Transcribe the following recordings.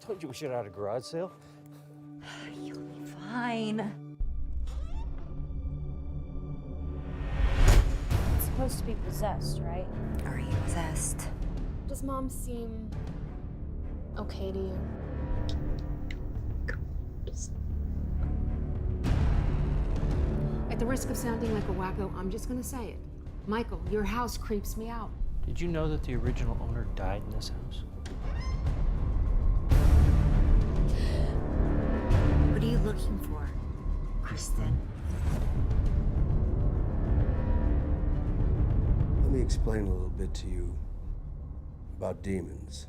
Told you we should have had a garage sale. You'll be fine. It's supposed to be possessed, right? Are you possessed? Does Mom seem okay to you? At the risk of sounding like a wacko, I'm just gonna say it. Michael, your house creeps me out. Did you know that the original owner died in this house? What are you looking for, Kristen? Let me explain a little bit to you about demons.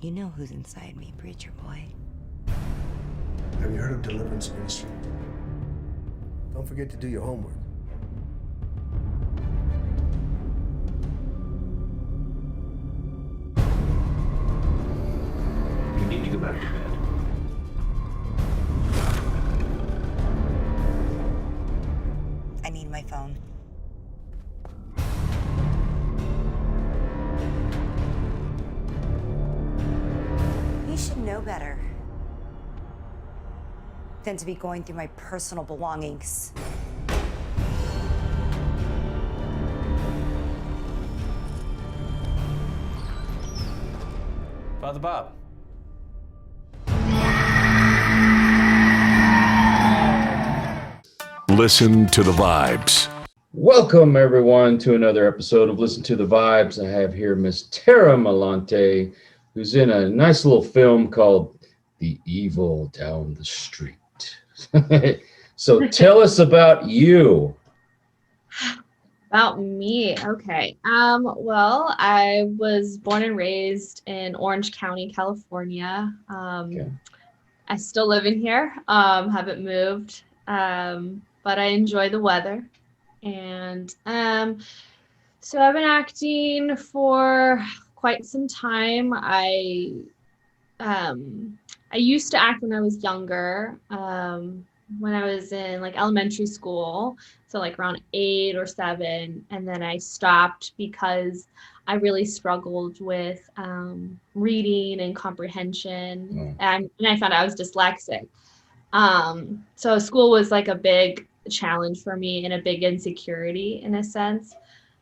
You know who's inside me, preacher boy. Have you heard of Deliverance Ministry? Don't forget to do your homework. You need to go back to bed. I need my phone. You should know better than to be going through my personal belongings. Father Bob. Listen to the vibes. Welcome, everyone, to another episode of Listen to the Vibes. I have here Miss Tara Malante, who's in a nice little film called The Evil Down the Street. So tell us about you. About me, okay. Well, I was born and raised in Orange County, California. Okay. I still live in here, haven't moved, but I enjoy the weather. And so I've been acting for quite some time. I used to act when I was younger, when I was in like elementary school, so like around 8 or 7, and then I stopped because I really struggled with reading and comprehension, and I found out I was dyslexic. So school was like a big challenge for me and a big insecurity in a sense.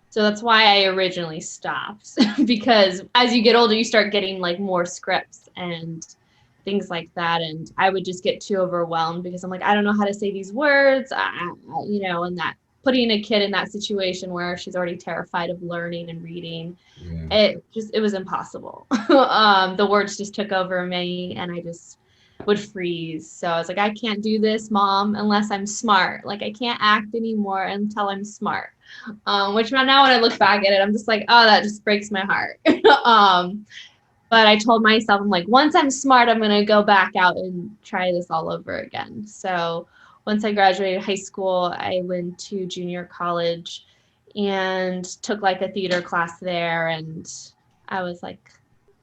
So that's why I originally stopped because as you get older, you start getting like more scripts and things like that. And I would just get too overwhelmed because I'm like, I don't know how to say these words, and that putting a kid in that situation where she's already terrified of learning and reading, it was impossible. The words just took over me and I just would freeze. So I was like, I can't do this, Mom, unless I'm smart. Like I can't act anymore until I'm smart. Which now when I look back at it, I'm just like, oh, that just breaks my heart. But I told myself, I'm like, once I'm smart, I'm going to go back out and try this all over again. So once I graduated high school, I went to junior college and took like a theater class there. And I was like,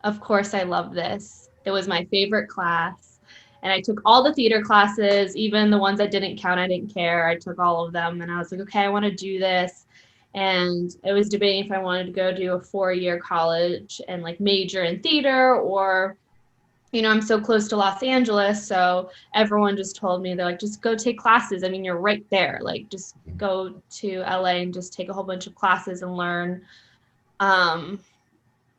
of course, I love this. It was my favorite class. And I took all the theater classes, even the ones that didn't count, I didn't care. I took all of them. And I was like, okay, I want to do this. And I was debating if I wanted to go do a 4-year college and like major in theater, or, I'm so close to Los Angeles. So everyone just told me, they're like, just go take classes. I mean, you're right there. Like, just go to LA and just take a whole bunch of classes and learn.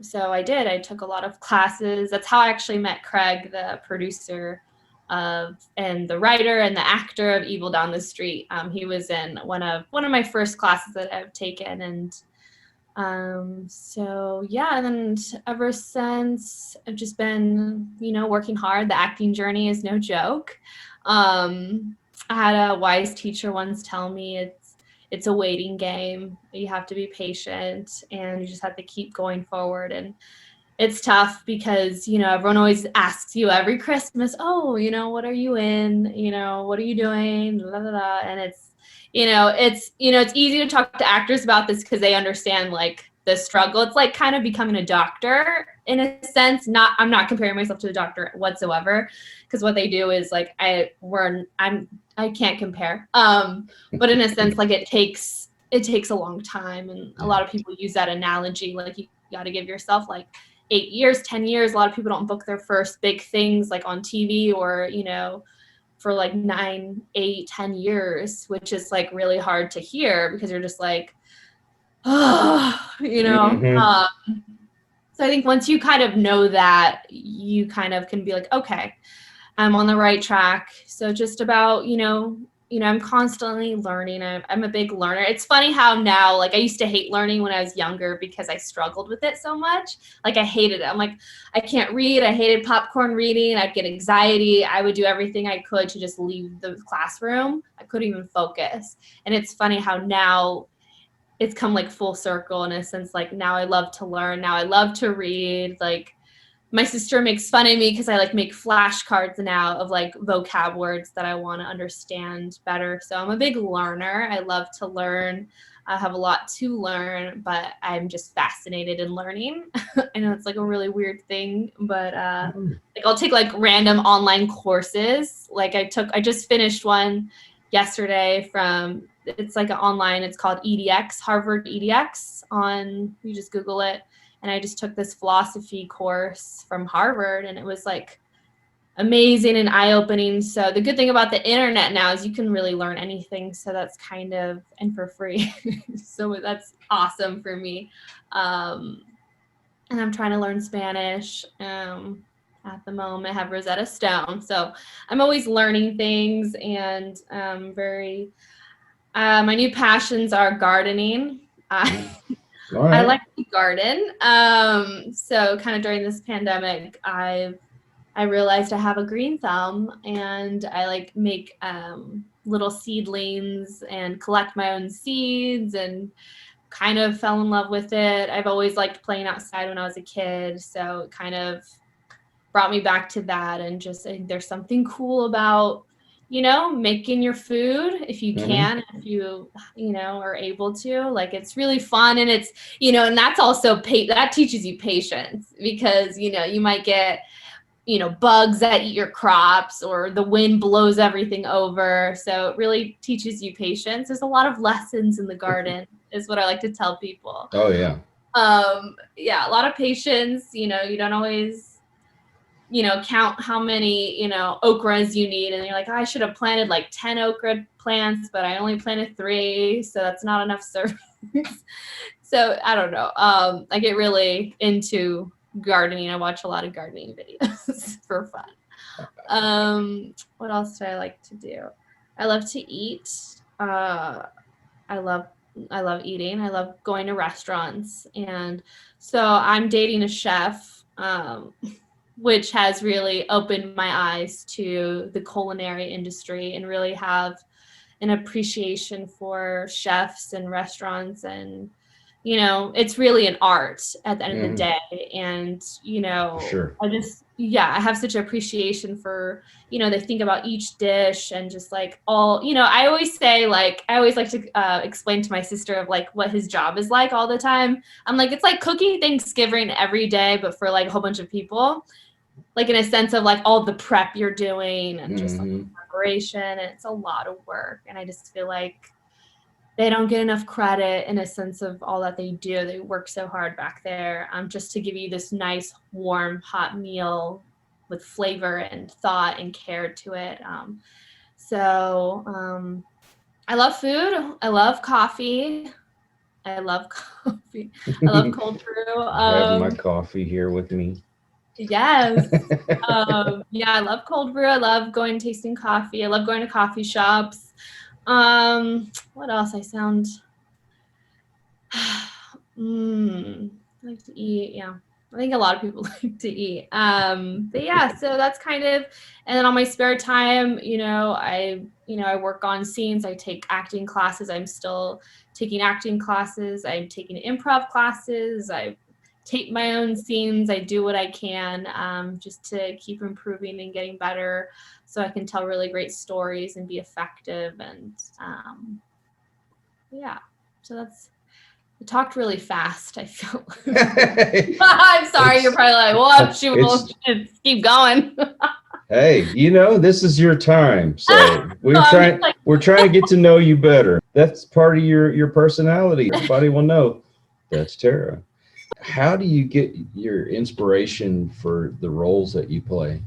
So I did. I took a lot of classes. That's how I actually met Craig, the producer and the writer and the actor of Evil Down the Street. He was in one of my first classes that I've taken, and so yeah. And then ever since, I've just been working hard. The acting journey is no joke. I had a wise teacher once tell me it's a waiting game. You have to be patient, and you just have to keep going forward. And it's tough because, everyone always asks you every Christmas, oh, what are you in? What are you doing? Blah, blah, blah. And it's easy to talk to actors about this because they understand like the struggle. It's like kind of becoming a doctor in a sense. I'm not comparing myself to a doctor whatsoever, because what they do is like, I can't compare. But in a sense, like it takes a long time. And a lot of people use that analogy. Like you got to give yourself like 8 years, 10 years. A lot of people don't book their first big things like on TV or, you know, for like 9, 8, 10 years, which is like really hard to hear because you're just like, oh, you know. So I think once you kind of know that, you kind of can be like, okay, I'm on the right track. So just about, I'm constantly learning. I'm a big learner. It's funny how now, like I used to hate learning when I was younger because I struggled with it so much. Like I hated it. I'm like, I can't read. I hated popcorn reading. I'd get anxiety. I would do everything I could to just leave the classroom. I couldn't even focus. And it's funny how now it's come like full circle in a sense. Like now I love to learn. Now I love to read. Like my sister makes fun of me because I like make flashcards now of like vocab words that I want to understand better. So I'm a big learner. I love to learn. I have a lot to learn, but I'm just fascinated in learning. I know it's like a really weird thing, but like I'll take like random online courses. Like I just finished one yesterday it's like an online, it's called EDX, Harvard EDX you just Google it. And I just took this philosophy course from Harvard and it was like amazing and eye-opening. So the good thing about the internet now is you can really learn anything. So that's and for free. So that's awesome for me. And I'm trying to learn Spanish. At the moment, I have Rosetta Stone. So I'm always learning things and my new passions are gardening. Right. I like to garden. So kind of during this pandemic, I realized I have a green thumb and I like make little seedlings and collect my own seeds and kind of fell in love with it. I've always liked playing outside when I was a kid. So it kind of brought me back to that. And just I think there's something cool about, making your food if you can, if you are able to. Like it's really fun and it's, and that's also that teaches you patience because, you might get, bugs that eat your crops or the wind blows everything over. So it really teaches you patience. There's a lot of lessons in the garden is what I like to tell people. Oh, yeah. Yeah, a lot of patience. You don't always count how many, okras you need. And you're like, I should have planted like 10 okra plants, but I only planted 3. So that's not enough servings. So I don't know. I get really into gardening. I watch a lot of gardening videos for fun. What else do I like to do? I love to eat. I love eating. I love going to restaurants. And so I'm dating a chef, which has really opened my eyes to the culinary industry and really have an appreciation for chefs and restaurants. And, it's really an art at the end of the day. And, Sure. I have such appreciation for, they think about each dish and just like all, I always say like, I always like to explain to my sister of like what his job is like all the time. I'm like, it's like cooking Thanksgiving every day, but for like a whole bunch of people. Like in a sense of like all the prep you're doing and just like preparation, and it's a lot of work. And I just feel like they don't get enough credit in a sense of all that they do. They work so hard back there just to give you this nice, warm, hot meal with flavor and thought and care to it. I love food. I love coffee. I love coffee. I love cold brew. I have my coffee here with me. Yes. I love cold brew. I love going tasting coffee. I love going to coffee shops. What else? I like to eat. Yeah. I think a lot of people like to eat. But yeah, so that's kind of, and then on my spare time, I work on scenes. I take acting classes. I'm still taking acting classes. I'm taking improv classes. I tape my own scenes. I do what I can just to keep improving and getting better so I can tell really great stories and be effective. And so I talked really fast, I feel. I'm sorry, you're probably like, well, we'll keep going. Hey, this is your time. So we're trying to get to know you better. That's part of your personality. Everybody will know that's Tara. how do you get your inspiration for the roles that you play?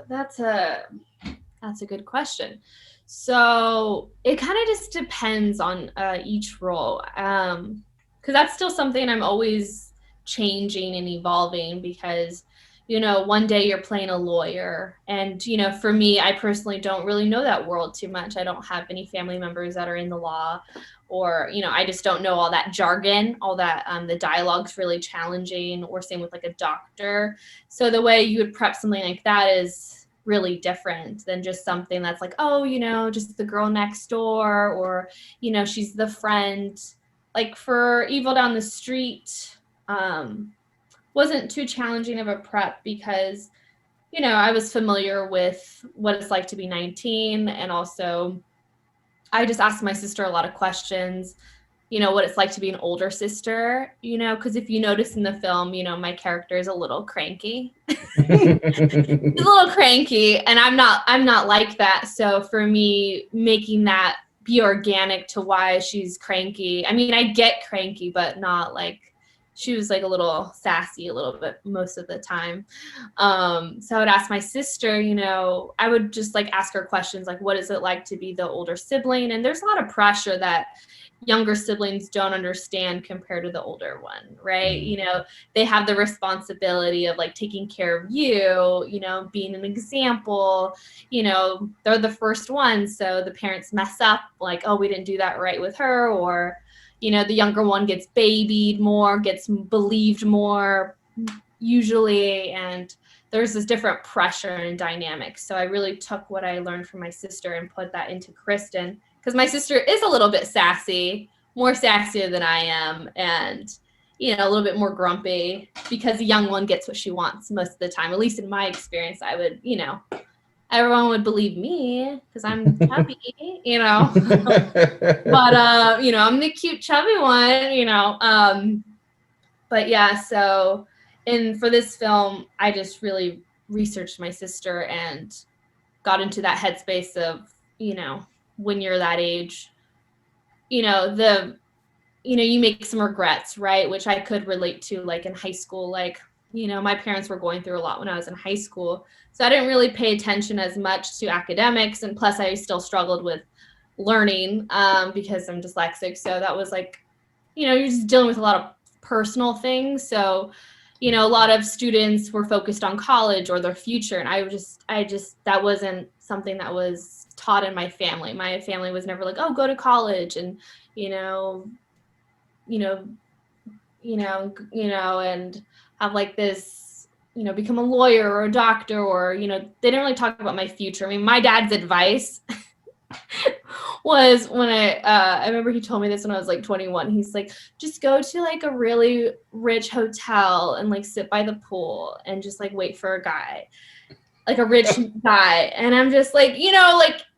That's a good question. So it kind of just depends on each role, because that's still something I'm always changing and evolving. Because one day you're playing a lawyer, and for me, I personally don't really know that world too much. I don't have any family members that are in the law, or I just don't know all that jargon, all that the dialogue's really challenging, or same with like a doctor. So the way you would prep something like that is really different than just something that's like, oh, just the girl next door, or she's the friend. Like for Evil Down the Street, wasn't too challenging of a prep because I was familiar with what it's like to be 19, and also I just asked my sister a lot of questions, what it's like to be an older sister, because if you notice in the film, my character is a little cranky. She's a little cranky, and I'm not like that. So for me, making that be organic to why she's cranky. I mean, I get cranky, but not like she was like a little sassy a little bit most of the time. So I would ask my sister, I would just like ask her questions like, what is it like to be the older sibling? And there's a lot of pressure that younger siblings don't understand compared to the older one, right? They have the responsibility of like taking care of you, being an example, they're the first ones. So the parents mess up like, oh, we didn't do that right with her, or, the younger one gets babied more, gets believed more usually. And there's this different pressure and dynamics. So I really took what I learned from my sister and put that into Kristen, because my sister is a little bit sassy, more sassier than I am, and a little bit more grumpy, because the young one gets what she wants most of the time. At least in my experience, I would, everyone would believe me because I'm chubby, but I'm the cute chubby one, but yeah. So, and for this film, I just really researched my sister and got into that headspace of, when you're that age, you make some regrets, right? Which I could relate to, like in high school, like, my parents were going through a lot when I was in high school. So I didn't really pay attention as much to academics. And plus I still struggled with learning because I'm dyslexic. So that was like, you're just dealing with a lot of personal things. So, a lot of students were focused on college or their future. And I just, that wasn't something that was taught in my family. My family was never like, oh, go to college and, and have like this, become a lawyer or a doctor, or, they didn't really talk about my future. I mean, my dad's advice was when I remember he told me this when I was like 21. He's like, just go to like a really rich hotel and like sit by the pool and just like wait for a guy, like a rich guy. And I'm just like,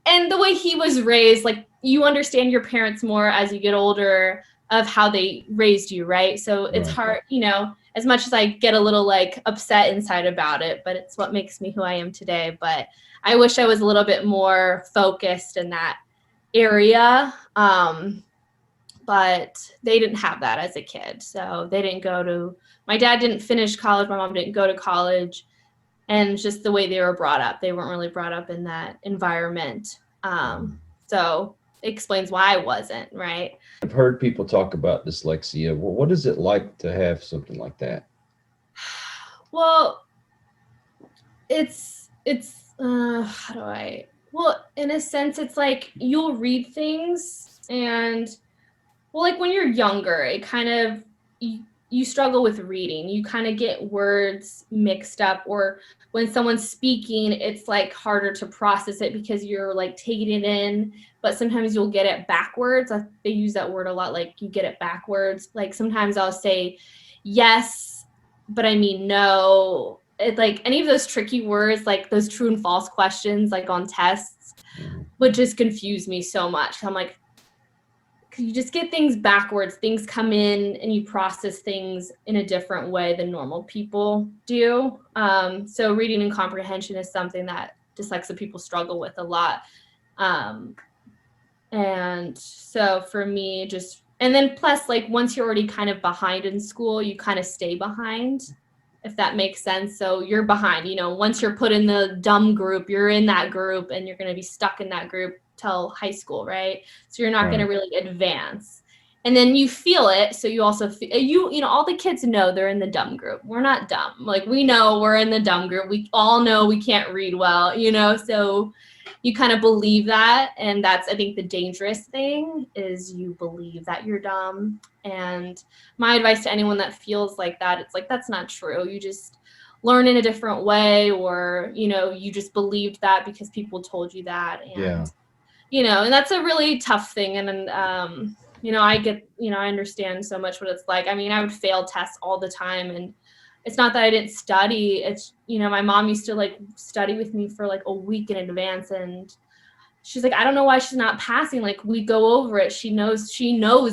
and the way he was raised, like you understand your parents more as you get older of how they raised you, right? So it's hard, as much as I get a little like upset inside about it, but it's what makes me who I am today. But I wish I was a little bit more focused in that area. But they didn't have that as a kid. So they didn't my dad didn't finish college. My mom didn't go to college. And just the way they were brought up, they weren't really brought up in that environment. So it explains why I wasn't, right? I've heard people talk about dyslexia. Well, what is it like to have something like that? Well, well, in a sense, it's like you'll read things and, well, like when you're younger, it kind of, you struggle with reading. You kind of get words mixed up, or when someone's speaking, it's like harder to process it because you're like taking it in, but sometimes you'll get it backwards. They use that word a lot, like you get it backwards. Like sometimes I'll say yes, but I mean no. It's like any of those tricky words, like those true and false questions, like on tests, would just confuse me so much. I'm like, you just get things backwards. Things come in and you process things in a different way than normal people do. So reading and comprehension is something that dyslexic people struggle with a lot. And so for me, just And then plus, like, once you're already kind of behind in school, you kind of stay behind, if that makes sense. So you're behind, you know, once you're put in the dumb group, you're in that group and you're going to be stuck in that group till high school, right? So you're not going to really advance. And then you feel it. So you also feel, you know, all the kids know they're in the dumb group. We're not dumb. Like, we know we're in the dumb group. We all know we can't read well, you know, so you kind of believe that. And that's, I think, the dangerous thing is you believe that you're dumb. And my advice to anyone that feels like that, it's like, that's not true. You just learn in a different way, or, you know, you just believed that because people told you that. And, you know, and that's a really tough thing. And, you know, I get, you know, I understand so much what it's like. I mean, I would fail tests all the time, and it's not that I didn't study. It's, you know, my mom used to like study with me for like a week in advance, and she's like, I don't know why she's not passing. Like, we go over it. She knows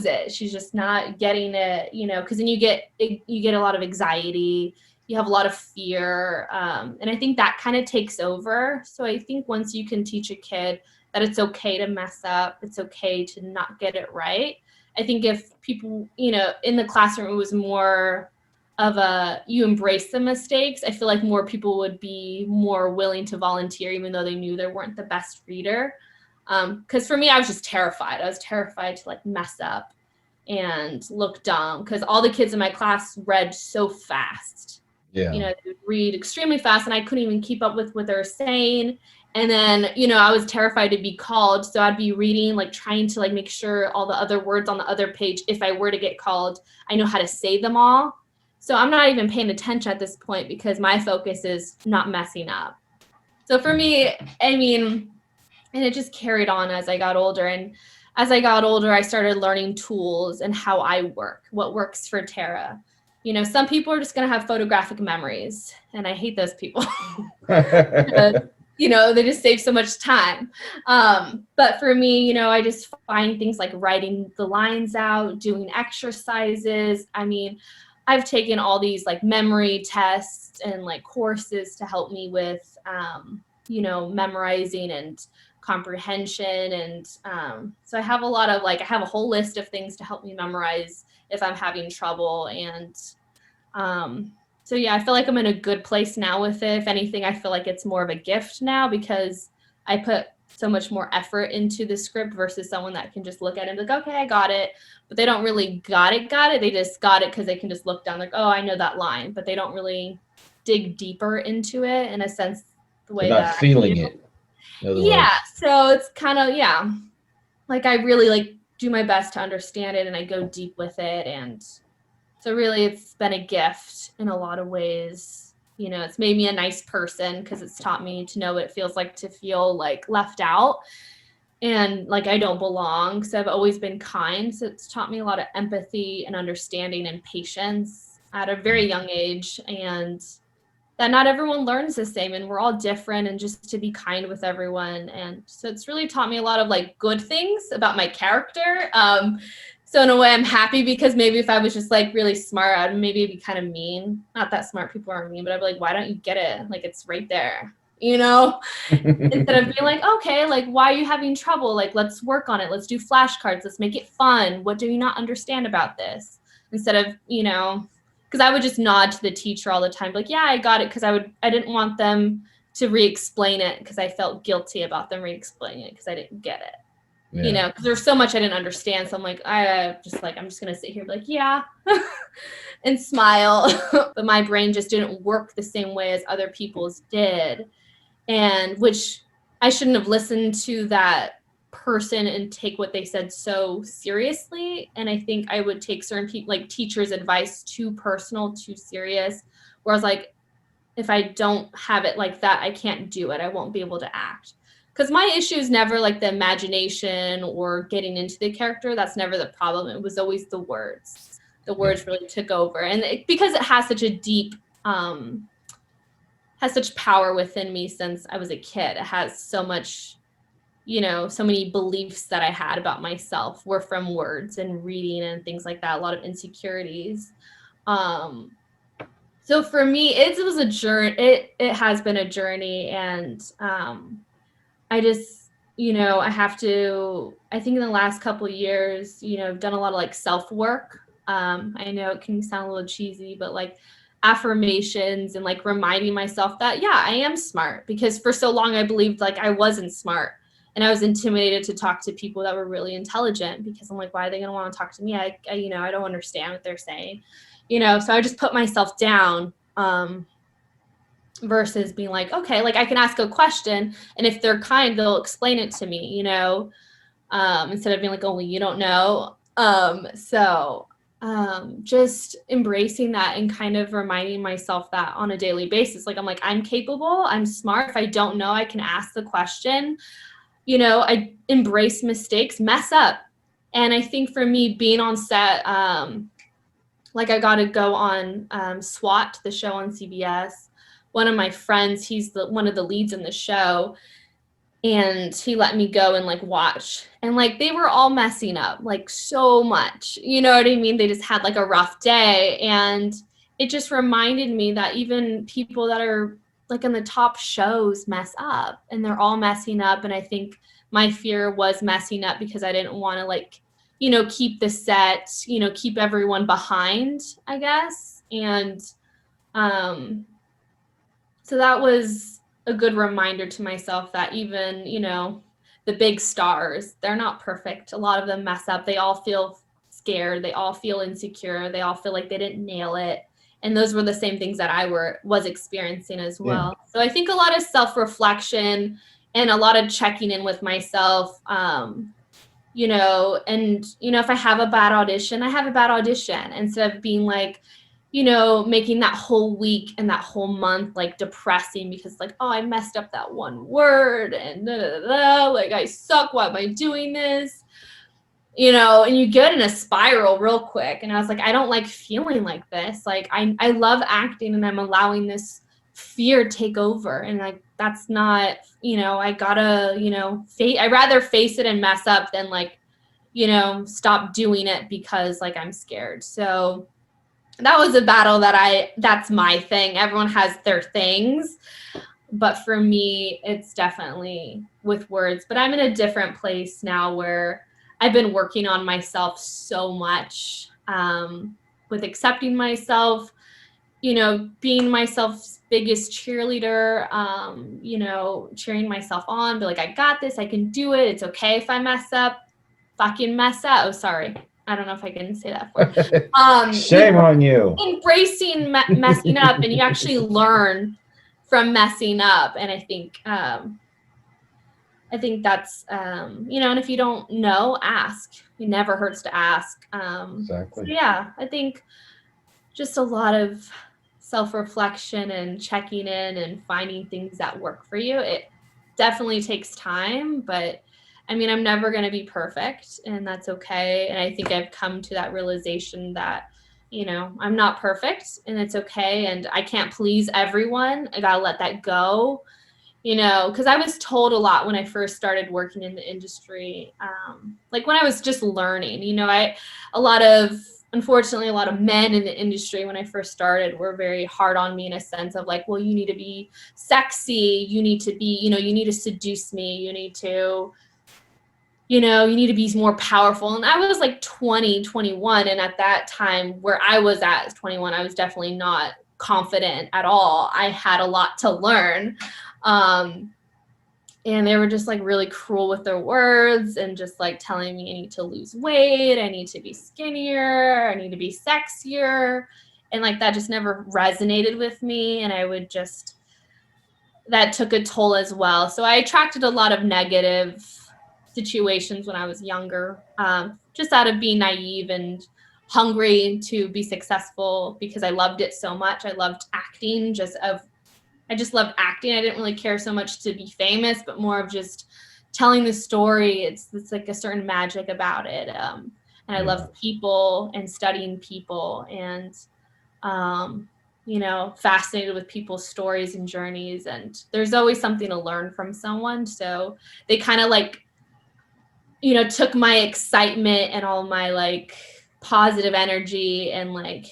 it. She's just not getting it, you know, because then you get a lot of anxiety. You have a lot of fear. And I think that kind of takes over. So I think once you can teach a kid that it's okay to mess up, it's okay to not get it right. I think if people, you know, in the classroom, it was more of you embrace the mistakes, I feel like more people would be more willing to volunteer, even though they knew they weren't the best reader. Because for me, I was just terrified. I was terrified to like mess up and look dumb, because all the kids in my class read so fast. Yeah. You know, they would read extremely fast, and I couldn't even keep up with what they were saying. And then, you know, I was terrified to be called. So I'd be reading, like trying to like make sure all the other words on the other page, if I were to get called, I know how to say them all. So I'm not even paying attention at this point, because my focus is not messing up. So for me, I mean, and it just carried on as I got older. And as I got older, I started learning tools and how I work, what works for Tara. You know, some people are just going to have photographic memories, and I hate those people. You know, they just save so much time. But for me, you know, I just find things like writing the lines out, doing exercises. I mean, I've taken all these like memory tests and like courses to help me with, you know, memorizing and comprehension. And so I have I have a whole list of things to help me memorize if I'm having trouble. And so yeah, I feel like I'm in a good place now with it. If anything, I feel like it's more of a gift now, because I put so much more effort into the script versus someone that can just look at it and be like, okay, I got it. But they don't really got it. They just got it because they can just look down like, oh, I know that line. But they don't really dig deeper into it in a sense, the way They're that not feeling it. Yeah. So it's kind of, yeah, like I really like do my best to understand it, and I go deep with it. And so really it's been a gift in a lot of ways. You know, it's made me a nice person, because it's taught me to know what it feels like to feel like left out and like I don't belong. So I've always been kind. So it's taught me a lot of empathy and understanding and patience at a very young age, and that not everyone learns the same, and we're all different, and just to be kind with everyone. And so it's really taught me a lot of like good things about my character. So in a way I'm happy, because maybe if I was just like really smart, I'd maybe be kind of mean. Not that smart people are mean, but I'd be like, why don't you get it? Like, it's right there, you know, instead of being like, okay, like, why are you having trouble? Like, let's work on it. Let's do flashcards. Let's make it fun. What do you not understand about this? Instead of, you know, because I would just nod to the teacher all the time, like, yeah, I got it. Because I didn't want them to re-explain it, because I felt guilty about them re-explaining it because I didn't get it. Yeah. You know, because there's so much I didn't understand. So I'm like, I'm just going to sit here and be like, yeah, and smile. But my brain just didn't work the same way as other people's did. And which I shouldn't have listened to that person and take what they said so seriously. And I think I would take certain people, like teachers' advice, too personal, too serious. Whereas like, if I don't have it like that, I can't do it. I won't be able to act. Because my issue is never like the imagination or getting into the character. That's never the problem. It was always the words. The words really took over. And because it has such a deep, has such power within me since I was a kid. It has so much, you know, so many beliefs that I had about myself were from words and reading and things like that. A lot of insecurities. So for me, it was a journey. It has been a journey. And I just, I think in the last couple of years, I've done a lot of like self-work. I know it can sound a little cheesy, but like affirmations and like reminding myself that, yeah, I am smart, because for so long I believed like I wasn't smart, and I was intimidated to talk to people that were really intelligent, because I'm like, why are they going to want to talk to me? I don't understand what they're saying, so I just put myself down. Versus being like, okay, like I can ask a question, and if they're kind, they'll explain it to me, instead of being like, oh, you don't know. Just embracing that and kind of reminding myself that on a daily basis. Like, I'm like, I'm capable, I'm smart. If I don't know, I can ask the question. I embrace mistakes, mess up. And I think for me, being on set, like I got to go on SWAT, the show on CBS. One of my friends, he's one of the leads in the show, and he let me go and like watch, and like they were all messing up like so much, you know what I mean? They just had like a rough day, and it just reminded me that even people that are like in the top shows mess up, and they're all messing up. And I think my fear was messing up because I didn't want to like, keep the set, keep everyone behind, I guess. And so that was a good reminder to myself that even, the big stars, they're not perfect. A lot of them mess up. They all feel scared. They all feel insecure. They all feel like they didn't nail it. And those were the same things that I was experiencing as well. Yeah. So I think a lot of self-reflection and a lot of checking in with myself, and, if I have a bad audition, I have a bad audition, instead of being like, making that whole week and that whole month like depressing because like, oh, I messed up that one word and like I suck. Why am I doing this? And you get in a spiral real quick. And I was like, I don't like feeling like this. Like I love acting, and I'm allowing this fear take over. And like, that's not, I gotta, I'd rather face it and mess up than like, stop doing it because like I'm scared. So that was a battle that's my thing. Everyone has their things, but for me, it's definitely with words. But I'm in a different place now where I've been working on myself so much, with accepting myself, being myself's biggest cheerleader, cheering myself on, be like, I got this, I can do it. It's okay if I mess up, fucking mess up. Oh, sorry. I don't know if I can say that for Shame on you. Embracing messing up, and you actually learn from messing up. And I think that's, and if you don't know, ask. It never hurts to ask. Exactly. So yeah, I think just a lot of self-reflection and checking in and finding things that work for you. It definitely takes time, but I mean, I'm never going to be perfect, and that's okay. And I think I've come to that realization that, I'm not perfect, and it's okay. And I can't please everyone. I got to let that go, because I was told a lot when I first started working in the industry. Like when I was just learning, unfortunately, a lot of men in the industry when I first started were very hard on me in a sense of like, well, you need to be sexy. You need to be, you need to seduce me. You need to be more powerful. And I was like 20, 21. And at that time where I was at 21, I was definitely not confident at all. I had a lot to learn. And they were just like really cruel with their words and just like telling me I need to lose weight. I need to be skinnier. I need to be sexier. And like, that just never resonated with me. And that took a toll as well. So I attracted a lot of negative situations when I was younger, just out of being naive and hungry to be successful because I loved it so much. I loved acting, I just loved acting. I didn't really care so much to be famous, but more of just telling the story. It's like a certain magic about it. And I love people and studying people and, fascinated with people's stories and journeys. And there's always something to learn from someone. So they kind of like, took my excitement and all my like positive energy and like,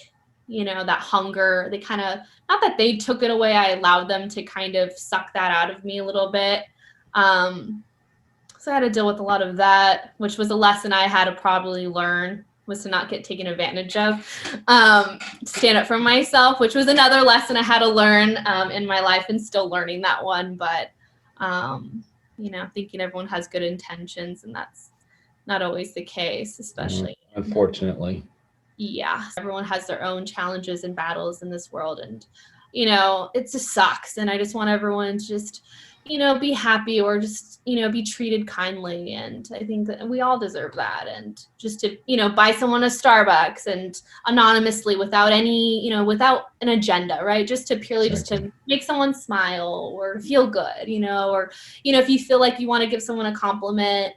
that hunger. They kind of, not that they took it away, I allowed them to kind of suck that out of me a little bit. So So I had to deal with a lot of that, which was a lesson I had to probably learn, was to not get taken advantage of, stand up for myself, which was another lesson I had to learn in my life, and still learning that one. But, thinking everyone has good intentions, and that's not always the case, especially. Unfortunately. Yeah, everyone has their own challenges and battles in this world, and it just sucks. And I just want everyone to just be happy, or just be treated kindly. And I think that we all deserve that. And just to buy someone a Starbucks, and anonymously, without any without an agenda, right? Just to purely just to make someone smile or feel good, or if you feel like you want to give someone a compliment,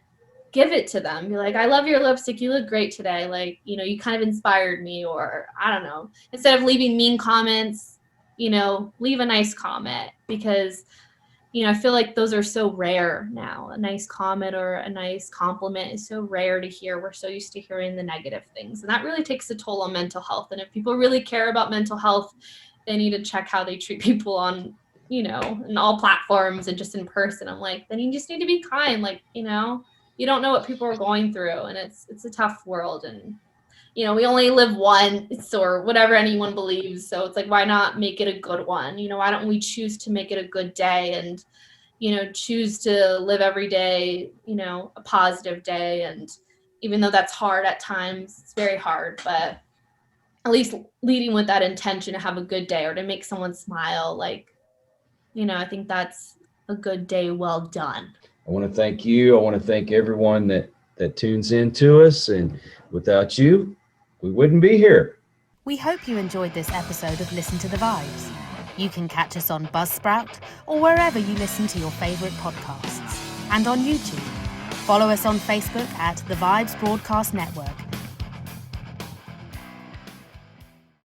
give it to them. Be like, I love your lipstick. You look great today. Like, you kind of inspired me. Or I don't know, instead of leaving mean comments, leave a nice comment, because, I feel like those are so rare now. A nice comment or a nice compliment is so rare to hear. We're so used to hearing the negative things, and that really takes a toll on mental health. And if people really care about mental health, they need to check how they treat people on, in all platforms and just in person. I'm like, then you just need to be kind. Like, you don't know what people are going through, and it's a tough world. And we only live once, or whatever anyone believes. So it's like, why not make it a good one? Why don't we choose to make it a good day, and choose to live every day a positive day? And even though that's hard at times, it's very hard, but at least leading with that intention to have a good day, or to make someone smile, like, I think that's a good day well done. I want to thank you. I want to thank everyone that tunes in to us. And without you, we wouldn't be here. We hope you enjoyed this episode of Listen to the Vibes. You can catch us on Buzzsprout or wherever you listen to your favorite podcasts, and on YouTube. Follow us on Facebook at The Vibes Broadcast Network,